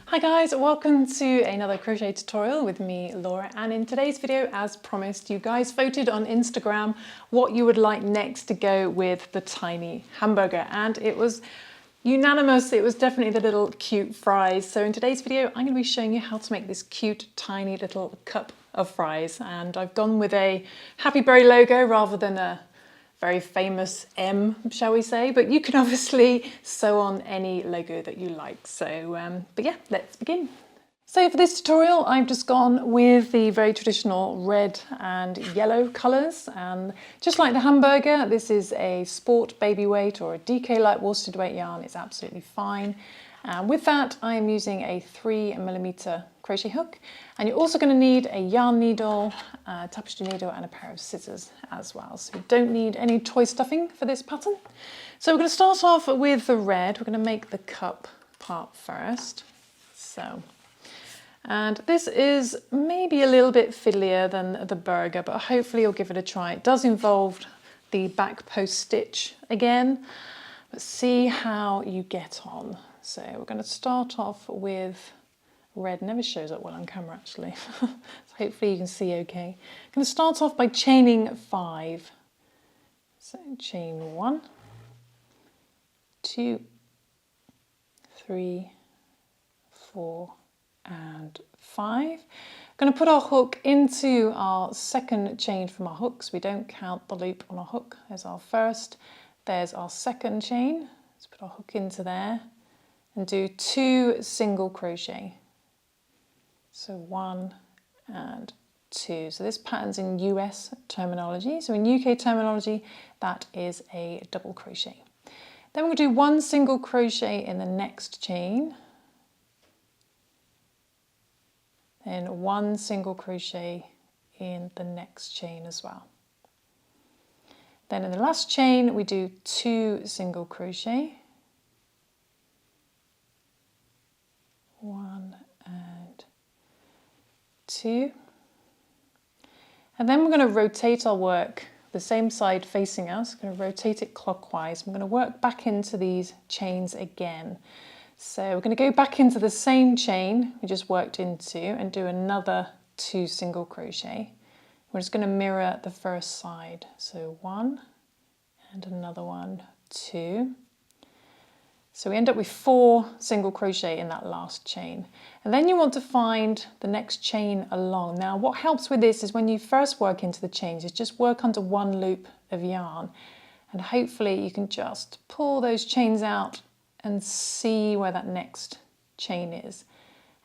Hi guys, welcome to another crochet tutorial with me, Laura, and in today's video, as promised, you guys voted on Instagram what you would like next to go with the tiny hamburger, and it was unanimous. It was definitely the little cute fries. So in today's video, I'm going to be showing you how to make this cute tiny little cup of fries, and I've gone with a Happy Berry logo rather than a very famous M, shall we say, but you can obviously sew on any logo that you like. So, but yeah, let's begin. So for this tutorial, I've just gone with the very traditional red and yellow colours, and just like the hamburger, this is a sport baby weight or a DK light worsted weight yarn. It's absolutely fine. And with that, I am using a 3mm crochet hook, and you're also going to need a yarn needle, a tapestry needle, and a pair of scissors as well. So you don't need any toy stuffing for this pattern. So we're going to start off with the red. We're going to make the cup part first. And this is maybe a little bit fiddlier than the burger, but hopefully you'll give it a try. It does involve the back post stitch again, but see how you get on. So we're going to start off with red. Never shows up well on camera actually. So hopefully you can see okay. I'm going to start off by chaining 5. So chain 1, 2, 3, 4, and 5. I'm going to put our hook into our second chain from our hooks. We don't count the loop on our hook. There's our first, there's our second chain. Let's put our hook into there and do 2 single crochet. So 1 and 2. So this pattern's in US terminology. So in UK terminology, that is a double crochet. Then we'll do 1 single crochet in the next chain. Then 1 single crochet in the next chain as well. Then in the last chain, we do 2 single crochet. 1 and 2. And then we're going to rotate our work the same side facing us. I'm going to rotate it clockwise. I'm going to work back into these chains again. So we're going to go back into the same chain we just worked into and do another 2 single crochet. We're just going to mirror the first side. So 1 and another 1, 2. So we end up with 4 single crochet in that last chain. And then you want to find the next chain along. Now what helps with this is when you first work into the chains is just work under 1 loop of yarn, and hopefully you can just pull those chains out and see where that next chain is.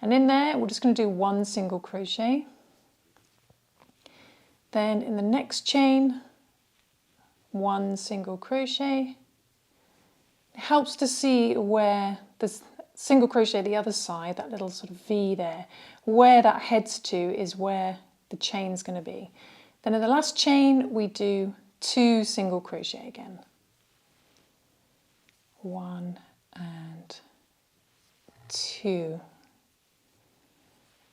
And in there we're just going to do 1 single crochet. Then in the next chain, 1 single crochet. It helps to see where the single crochet the other side, that little sort of V there, where that heads to is where the chain's going to be. Then in the last chain we do 2 single crochet again. 1 and 2.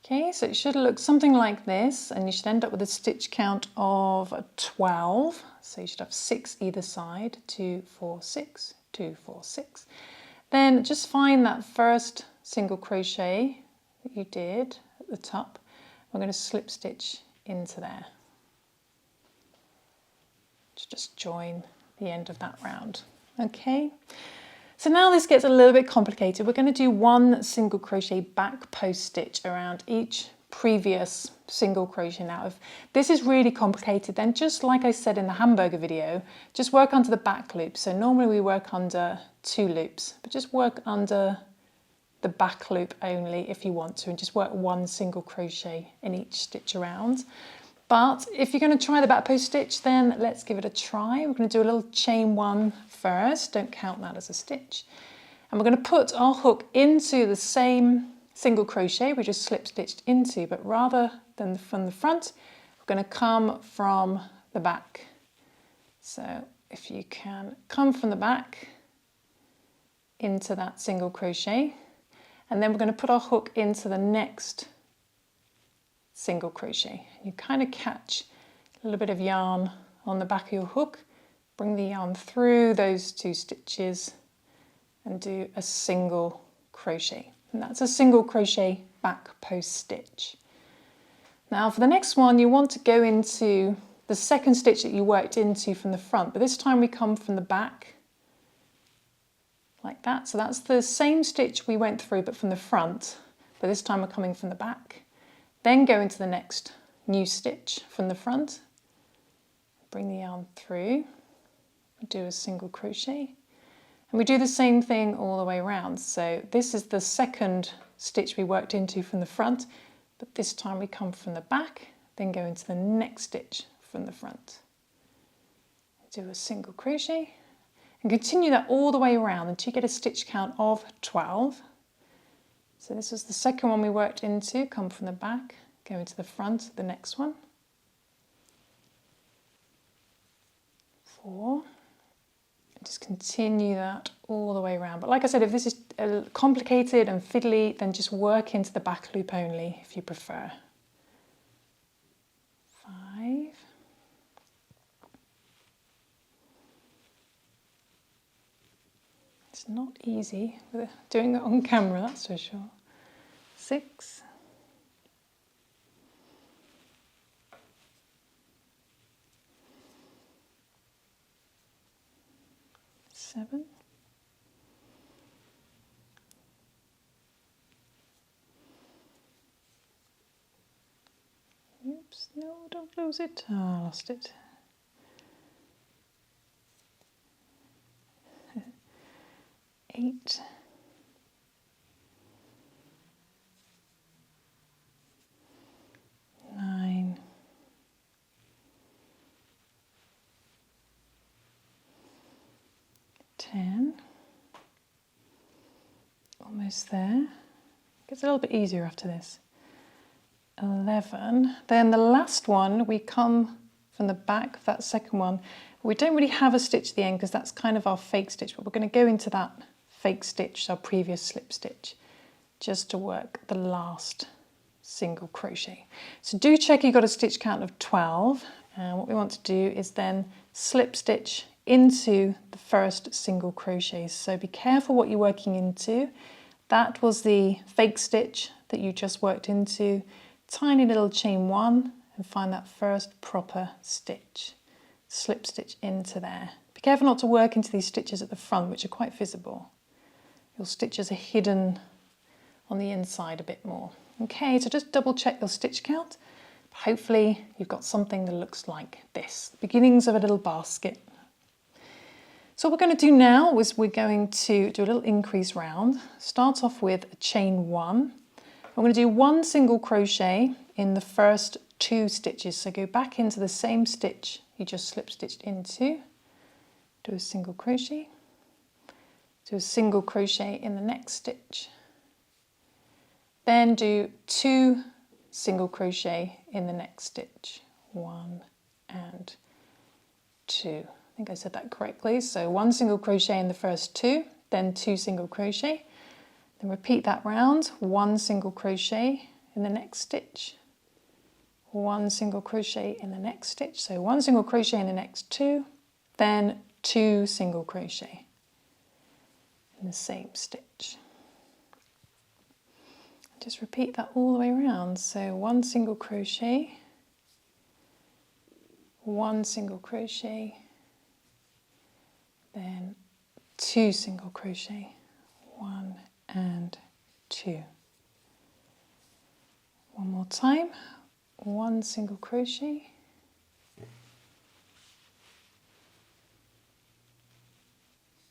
Okay, so it should look something like this, and you should end up with a stitch count of 12. So you should have 6 either side, 2, 4, 6, 2, 4, 6. Then just find that first single crochet that you did at the top. We're going to slip stitch into there. Just join the end of that round. Okay. So now this gets a little bit complicated. We're going to do 1 single crochet back post stitch around each previous single crochet. Now if this is really complicated, then just like I said in the hamburger video, just work under the back loop. So normally we work under 2 loops, but just work under the back loop only if you want to, and just work 1 single crochet in each stitch around. But if you're going to try the back post stitch, then let's give it a try. We're going to do a little chain 1 first, don't count that as a stitch. And we're going to put our hook into the same single crochet we just slip stitched into, but rather than from the front, we're going to come from the back. So if you can come from the back into that single crochet, and then we're going to put our hook into the next single crochet. You kind of catch a little bit of yarn on the back of your hook bring the yarn through those 2 stitches and do a single crochet. And that's a single crochet back post stitch. Now for the next one, you want to go into the second stitch that you worked into from the front, but this time we come from the back like that. So that's the same stitch we went through but from the front, but this time we're coming from the back. Then go into the next new stitch from the front, bring the yarn through, do a single crochet, and we do the same thing all the way around. So this is the second stitch we worked into from the front, but this time we come from the back, then go into the next stitch from the front. Do a single crochet and continue that all the way around until you get a stitch count of 12. So this is the second one we worked into, come from the back, go into the front, the next one. 4. Just continue that all the way around. But like I said, if this is complicated and fiddly, then just work into the back loop only if you prefer. 5. It's not easy with doing it on camera, that's for sure. 6. 7. Oops, no, don't lose it. Oh, I lost it. 8. 9. 10. Almost there. Gets a little bit easier after this. 11. Then the last one, we come from the back of that second one. We don't really have a stitch at the end because that's kind of our fake stitch, but we're going to go into that fake stitch, our previous slip stitch, just to work the last single crochet. So do check you've got a stitch count of 12, and what we want to do is then slip stitch into the first single crochet. So be careful what you're working into. That was the fake stitch that you just worked into. Tiny little chain 1 and find that first proper stitch. Slip stitch into there. Be careful not to work into these stitches at the front, which are quite visible. Your stitches are hidden on the inside a bit more. Okay, so just double check your stitch count. Hopefully you've got something that looks like this. The beginnings of a little basket. So what we're going to do now is we're going to do a little increase round. Start off with a chain 1. I'm going to do 1 single crochet in the first 2 stitches. So go back into the same stitch you just slip stitched into. Do a single crochet. Do a single crochet in the next stitch. Then do 2 single crochet in the next stitch. 1 and 2. I think I said that correctly. So 1 single crochet in the first 2, then 2 single crochet. Then repeat that round, 1 single crochet in the next stitch, 1 single crochet in the next stitch. So 1 single crochet in the next 2, then 2 single crochet in the same stitch. Just repeat that all the way around. So 1 single crochet, 1 single crochet, then 2 single crochet, 1 and 2. One more time, 1 single crochet,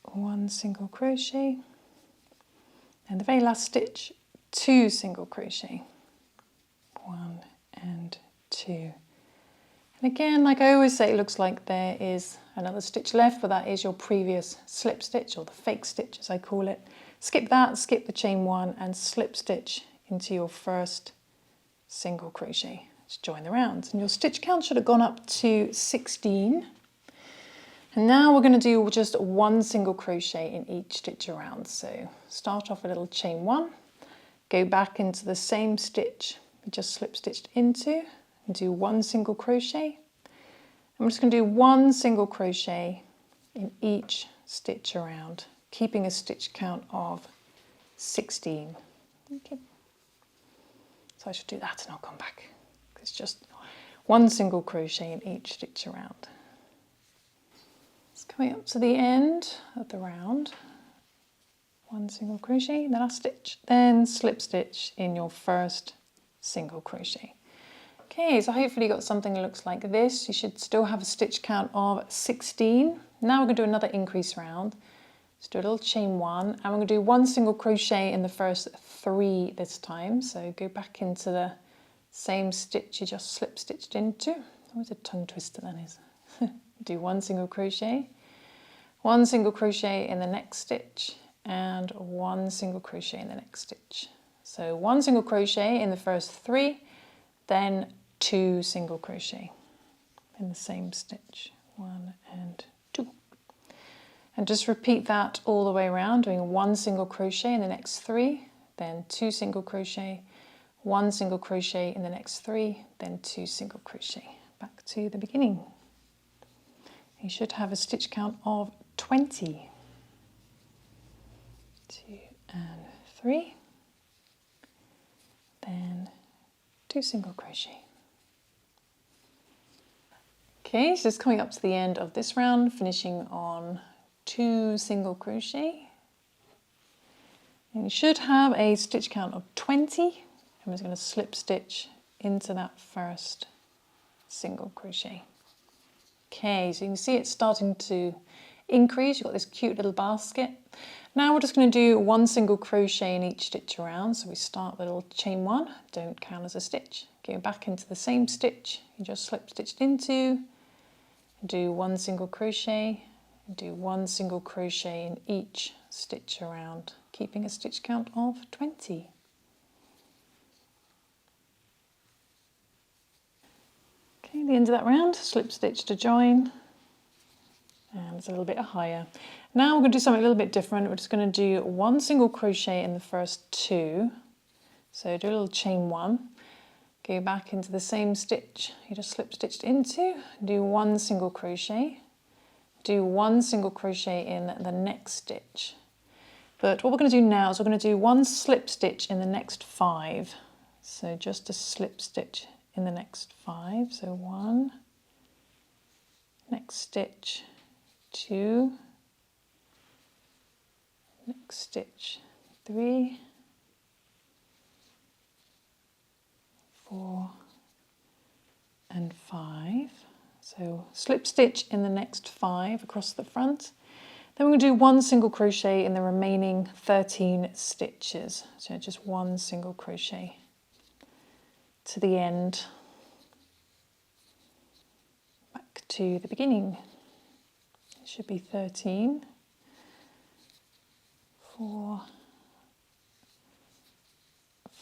1 single crochet, and the very last stitch, 2 single crochet, 1 and 2. And again, like I always say, it looks like there is another stitch left, but that is your previous slip stitch, or the fake stitch as I call it. Skip that, skip the chain 1 and slip stitch into your first single crochet to join the round. And your stitch count should have gone up to 16. And now we're going to do just 1 single crochet in each stitch around. So start off a little chain 1, go back into the same stitch we just slip stitched into and do 1 single crochet. I'm just going to do 1 single crochet in each stitch around, keeping a stitch count of 16. Okay. So I should do that and I'll come back. It's just one single crochet in each stitch around. It's coming up to the end of the round. One single crochet in the last stitch, then slip stitch in your first single crochet. Okay, so hopefully you got something that looks like this. You should still have a stitch count of 16. Now we're going to do another increase round. Let's do a little chain one, and we're going to do one single crochet in the first 3 this time. So go back into the same stitch you just slip stitched into. Always a tongue twister that is. Do one single crochet in the next stitch, and one single crochet in the next stitch. So one single crochet in the first 3, then 2 single crochet in the same stitch, 1 and 2. And just repeat that all the way around, doing one single crochet in the next 3, then 2 single crochet, one single crochet in the next 3, then 2 single crochet. Back to the beginning. You should have a stitch count of 20. 2 and 3, then 2 single crochet. Okay, so just coming up to the end of this round, finishing on 2 single crochet. And you should have a stitch count of 20. I'm just going to slip stitch into that first single crochet. Okay, so you can see it's starting to increase. You've got this cute little basket. Now we're just going to do one single crochet in each stitch around. So we start with a little chain one, don't count as a stitch. Go back into the same stitch you just slip stitched into, do one single crochet, and do one single crochet in each stitch around, keeping a stitch count of 20. Okay, the end of that round, slip stitch to join, and it's a little bit higher. Now we're going to do something a little bit different. We're just going to do one single crochet in the first 2. So do a little chain one, go back into the same stitch you just slip stitched into, do one single crochet, do one single crochet in the next stitch. But what we're going to do now is we're going to do one slip stitch in the next 5. So just a slip stitch in the next 5. So 1, next stitch, 2, next stitch, 3, 4 and 5. So slip stitch in the next 5 across the front. Then we're going to do one single crochet in the remaining 13 stitches. So just one single crochet to the end, back to the beginning. It should be 13, 4,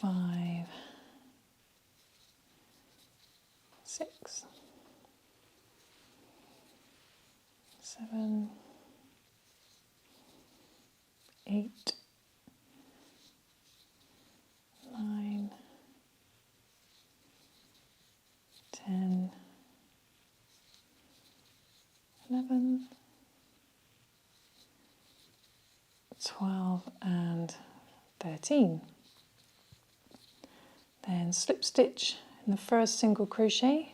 5, 6, 7, 8, 9, 10, 11, 12 and 13. Then slip stitch in the first single crochet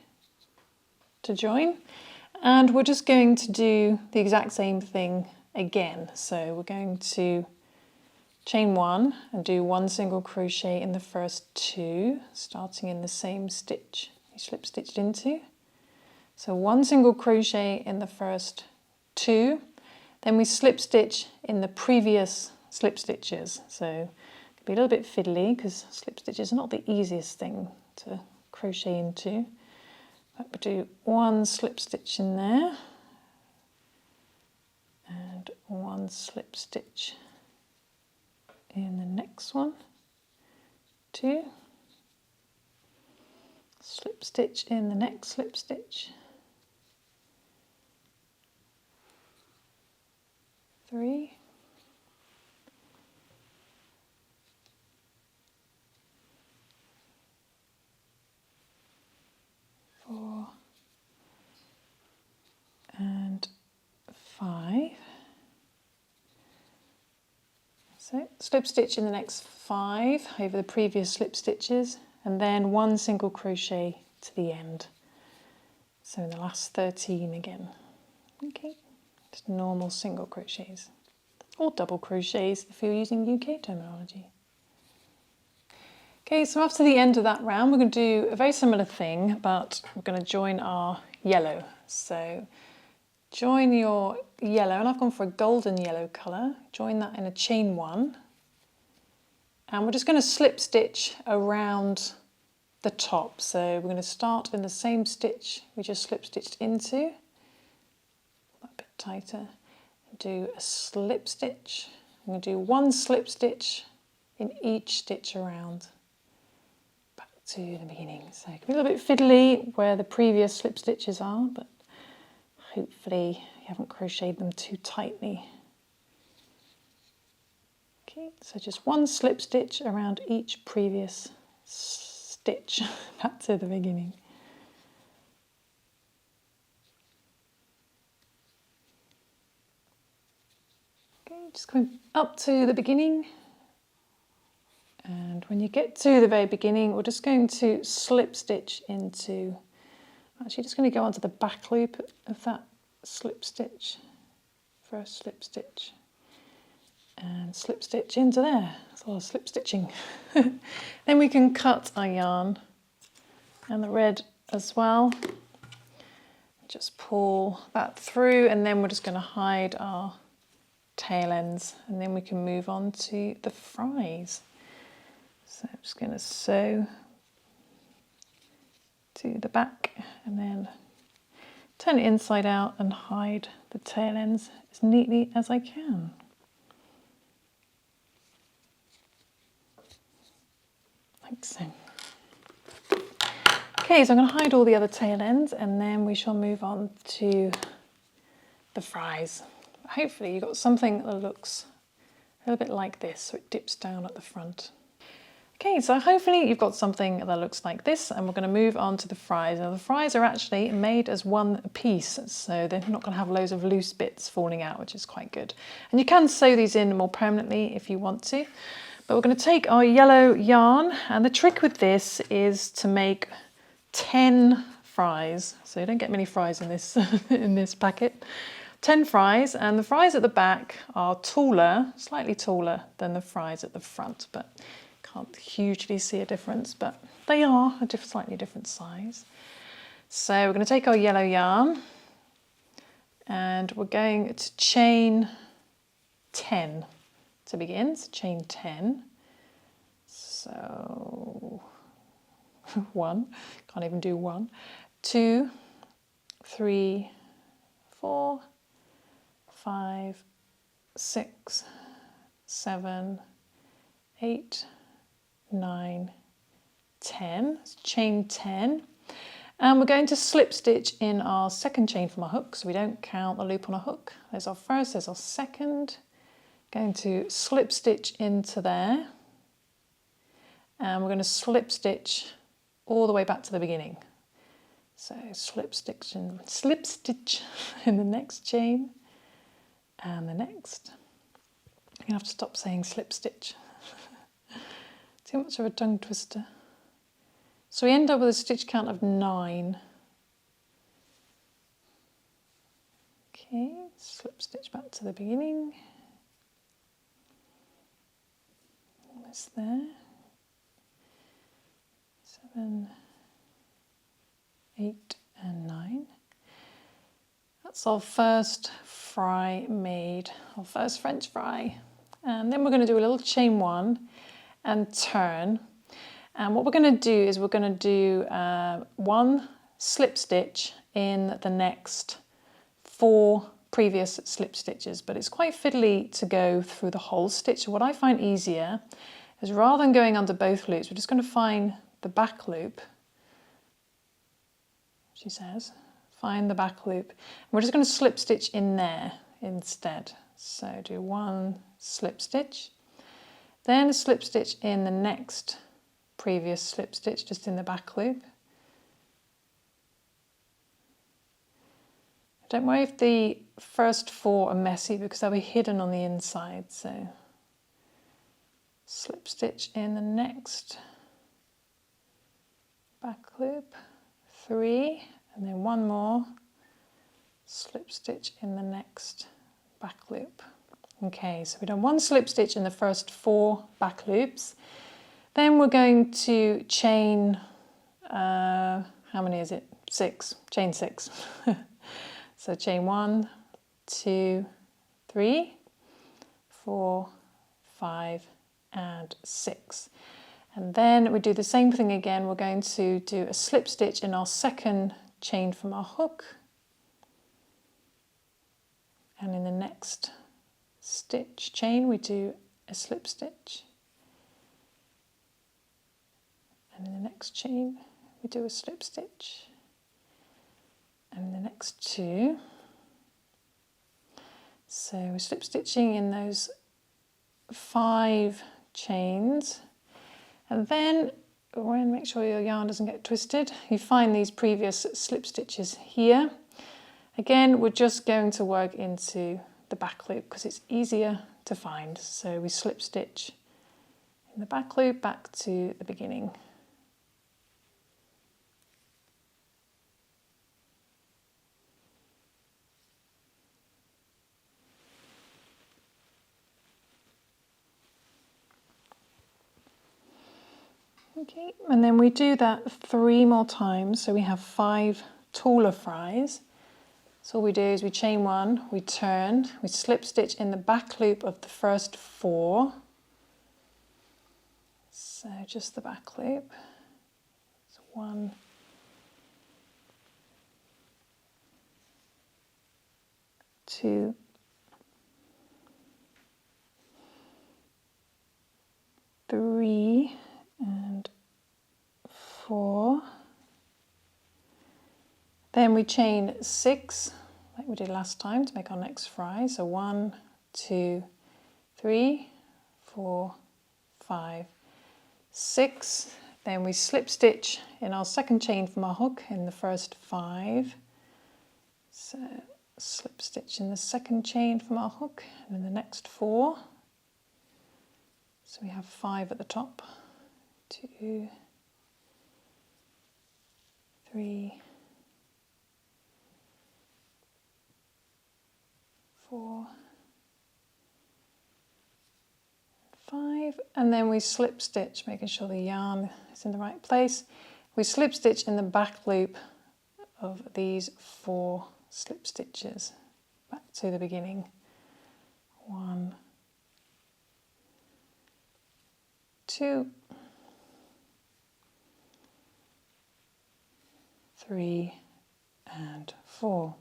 to join, and we're just going to do the exact same thing again. So we're going to chain one and do one single crochet in the first 2, starting in the same stitch you slip stitched into. So one single crochet in the first 2, then we slip stitch in the previous slip stitches. So it could be a little bit fiddly because slip stitches are not the easiest thing to crochet into. But we do one slip stitch in there and one slip stitch in the next one, 2, slip stitch in the next slip stitch, 3, 4 and 5. So slip stitch in the next 5 over the previous slip stitches, and then 1 single crochet to the end. So in the last 13 again. Okay, just normal single crochets or double crochets if you're using UK terminology. Okay, so after the end of that round, we're going to do a very similar thing, but we're going to join our yellow. So join your yellow, and I've gone for a golden yellow colour. Join that in a chain 1, and we're just going to slip stitch around the top. So we're going to start in the same stitch we just slip stitched into, a bit tighter, and do a slip stitch. I'm going to do 1 slip stitch in each stitch around back to the beginning. So it can be a little bit fiddly where the previous slip stitches are, but hopefully you haven't crocheted them too tightly. Okay, so just 1 slip stitch around each previous stitch back to the beginning. Okay, just going up to the beginning, and when you get to the very beginning, we're just going to slip stitch into, actually just going to go onto the back loop of that slip stitch, first slip stitch, and slip stitch into there. That's a lot of slip stitching. Then we can cut our yarn and the red as well. Just pull that through, and then we're just going to hide our tail ends, and then we can move on to the fries. So I'm just going to sew to the back and then turn it inside out and hide the tail ends as neatly as I can. Like so. Okay, so I'm going to hide all the other tail ends, and then we shall move on to the fries. Hopefully you've got something that looks a little bit like this, so it dips down at the front. Okay, so hopefully you've got something that looks like this, and we're going to move on to the fries. Now the fries are actually made as one piece, so they're not going to have loads of loose bits falling out, which is quite good. And you can sew these in more permanently if you want to. But we're going to take our yellow yarn, and the trick with this is to make 10 fries. So you don't get many fries in this in this packet. 10 fries, and the fries at the back are taller, slightly taller than the fries at the front, but can't hugely see a difference, but they are a slightly different size. So we're going to take our yellow yarn, and we're going to chain 10 to begin. So chain 10. So 1, can't even do 1, 2, 3, 4, 5, 6, 7, 8, 9, 10. Let's chain 10. And we're going to slip stitch in our second chain from our hook, so we don't count the loop on a hook. There's our first, there's our second. Going to slip stitch into there. And we're going to slip stitch all the way back to the beginning. So slip stitch in the next chain and the next. I'm going to have to stop saying slip stitch. Too much of a tongue twister. So we end up with a stitch count of 9. Okay, slip stitch back to the beginning. Almost there. 7, 8 and 9. That's our first fry made, our first French fry. And then we're going to do a little chain 1 and turn. And what we're going to do is we're going to do 1 slip stitch in the next 4 previous slip stitches, but it's quite fiddly to go through the whole stitch. So what I find easier is, rather than going under both loops, we're just going to find the back loop, she says, find the back loop. And we're just going to slip stitch in there instead. So do 1 slip stitch, then a slip stitch in the next previous slip stitch just in the back loop. Don't worry if the first 4 are messy, because they'll be hidden on the inside. So slip stitch in the next back loop, 3, and then one more, slip stitch in the next back loop. Okay, so we've done 1 slip stitch in the first 4 back loops. Then we're going to chain, how many is it? 6, chain 6. So chain 1, 2, 3, 4, 5, and 6. And then we do the same thing again. We're going to do a slip stitch in our second chain from our hook. And in the next stitch chain, we do a slip stitch. And in the next chain, we do a slip stitch. And in the next 2. So we're slip stitching in those 5 chains. And then, make sure your yarn doesn't get twisted, you find these previous slip stitches here. Again, we're just going to work into the back loop because it's easier to find. So we slip stitch in the back loop back to the beginning. Okay, and then we do that 3 more times, so we have 5 taller fries. So all we do is we chain 1, we turn, we slip stitch in the back loop of the first 4. So just the back loop. So 1, 2, 3, and 4. Then we chain 6 like we did last time to make our next fry. So 1, 2, 3, 4, 5, 6. Then we slip stitch in our second chain from our hook in the first 5. So slip stitch in the second chain from our hook and in the next 4. So we have 5 at the top. 2, 3, 4, 5, and then we slip stitch, making sure the yarn is in the right place. We slip stitch in the back loop of these 4 slip stitches back to the beginning. 1, 2, 3, and 4.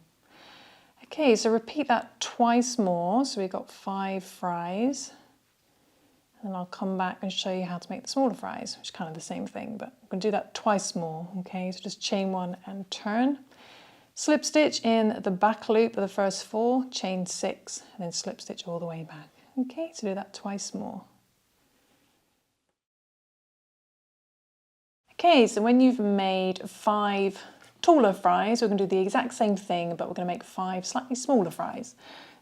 Okay, so repeat that twice more. So we've got 5 fries. And I'll come back and show you how to make the smaller fries, which is kind of the same thing, but we're going to do that twice more. Okay, so just chain 1 and turn. Slip stitch in the back loop of the first 4, chain 6, and then slip stitch all the way back. Okay, so do that twice more. Okay, so when you've made 5 taller fries, we're going to do the exact same thing, but we're going to make 5 slightly smaller fries.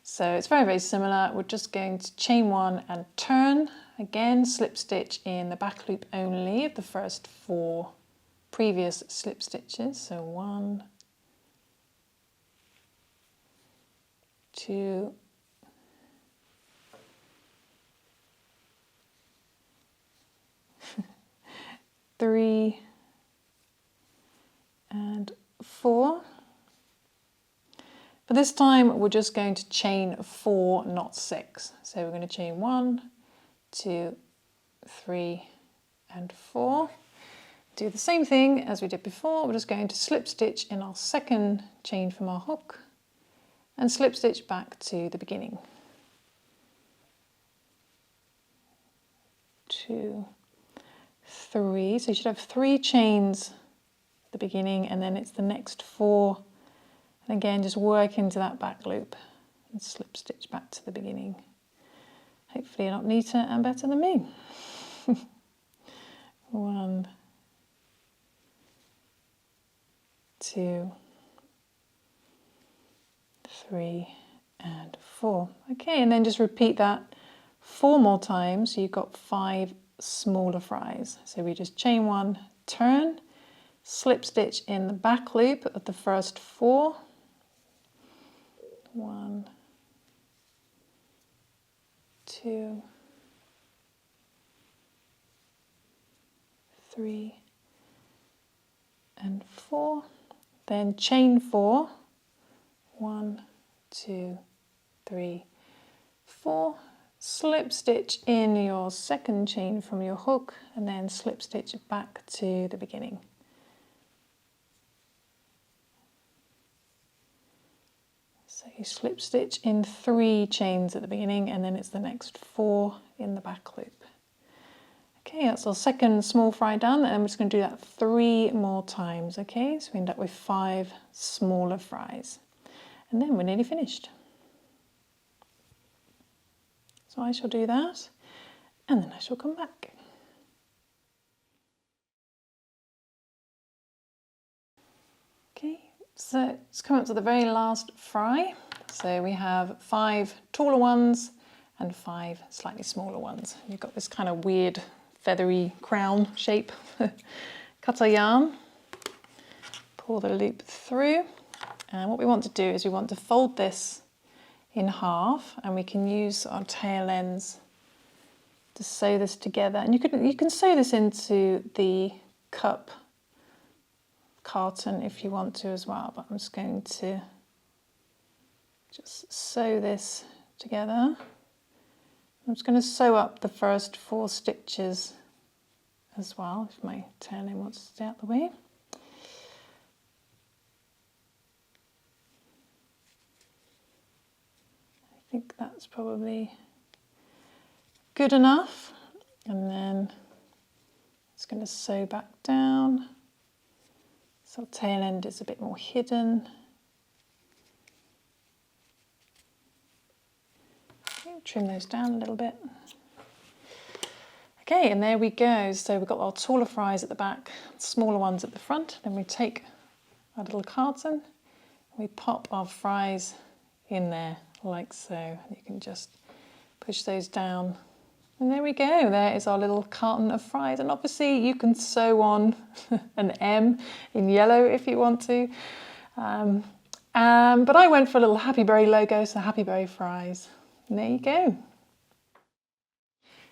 So it's very, very similar. We're just going to chain 1 and turn. Again, slip stitch in the back loop only of the first 4 previous slip stitches. So 1, 2, 3, and 4. But this time we're just going to chain 4, not 6. So we're going to chain 1, 2, 3, and 4. Do the same thing as we did before. We're just going to slip stitch in our second chain from our hook and slip stitch back to the beginning. 2, 3. So you should have 3 chains at the beginning, and then it's the next 4. And again, just work into that back loop and slip stitch back to the beginning. Hopefully a lot neater and better than me. 1, 2, 3, and 4. Okay, and then just repeat that 4 more times, so you've got 5 smaller fries. So we just chain 1, turn, slip stitch in the back loop of the first 4. 1, 2, 3, and 4. Then chain 4. 1, 2, 3, 4. Slip stitch in your second chain from your hook and then slip stitch back to the beginning. So you slip stitch in 3 chains at the beginning and then it's the next 4 in the back loop. Okay, that's our second small fry done, and we're just going to do that 3 more times, okay? So we end up with 5 smaller fries. And then we're nearly finished. So I shall do that, and then I shall come back. Okay, so it's come up to the very last fry. So we have 5 taller ones and 5 slightly smaller ones. You've got this kind of weird feathery crown shape. Cut our yarn, pull the loop through, and what we want to do is we want to fold this in half, and we can use our tail ends to sew this together. And you can sew this into the cup carton if you want to as well, but I'm just going to just sew this together. I'm just going to sew up the first 4 stitches as well, if my tail end wants to stay out the way. I think that's probably good enough. And then just going to sew back down. So tail end is a bit more hidden. Trim those down a little bit. Okay, and there we go. So we've got our taller fries at the back, smaller ones at the front. Then we take our little carton, we pop our fries in there like so. You can just push those down. And there we go. There is our little carton of fries. And obviously you can sew on an M in yellow if you want to. But I went for a little Happy Berry logo, so Happy Berry fries. And there you go.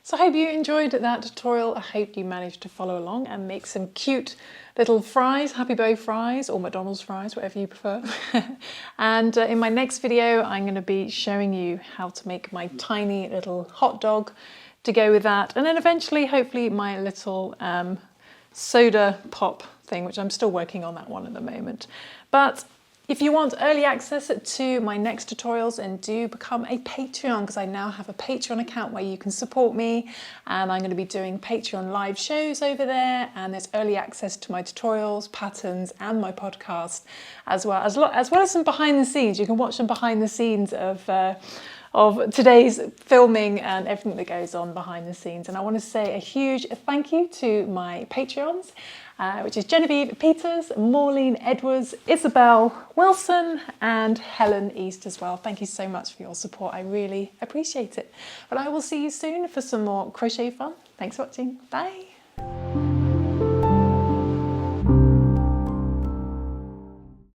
So I hope you enjoyed that tutorial. I hope you managed to follow along and make some cute little fries, Happy Berry fries or McDonald's fries, whatever you prefer. And in my next video, I'm going to be showing you how to make my tiny little hot dog to go with that. And then eventually, hopefully, my little soda pop thing, which I'm still working on that one at the moment. But if you want early access to my next tutorials, and do become a Patreon, because I now have a Patreon account where you can support me, and I'm going to be doing Patreon live shows over there, and there's early access to my tutorials, patterns, and my podcast as well as some behind the scenes. You can watch some behind the scenes of today's filming and everything that goes on behind the scenes. And I want to say a huge thank you to my Patreons, which is Genevieve Peters, Maureen Edwards, Isabel Wilson, and Helen East as well. Thank you so much for your support. I really appreciate it. But I will see you soon for some more crochet fun. Thanks for watching. Bye.